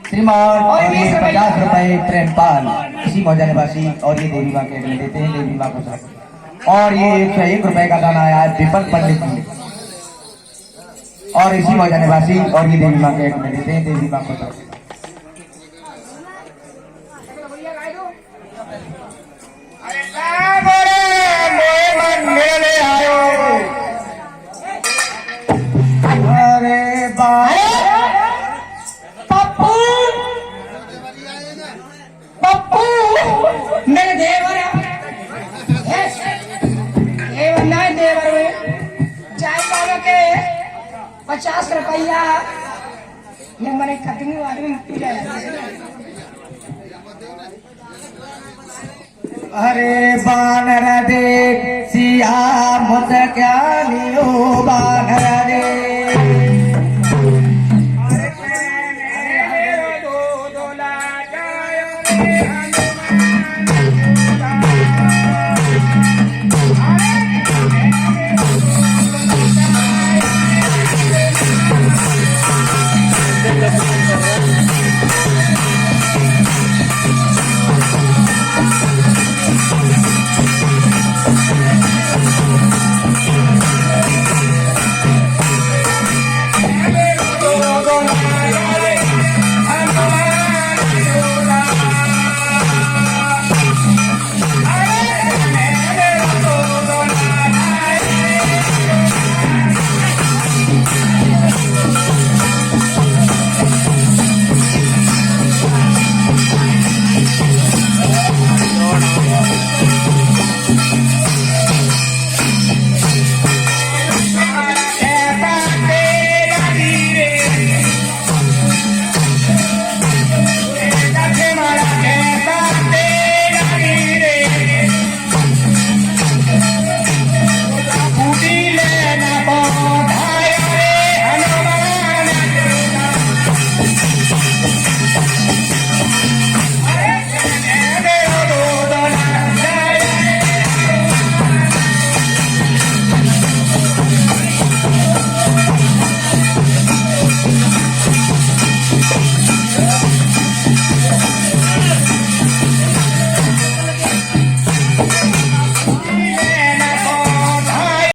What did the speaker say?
श्रीमान और ये 50 रुपए ट्रेन पाल इसी मौजा निवासी और ये देवी माँ के में देते हैं देवी माँ को सब। और ये 101 रुपए का गाना आया है दीपक पंडित जी और इसी मौजा निवासी और ये देवी माँ के में देते हैं देवी माँ को सब। ₹50 ये मैंने खतनी वाली पी अरे बानर देख सिया मुझ क्या लियो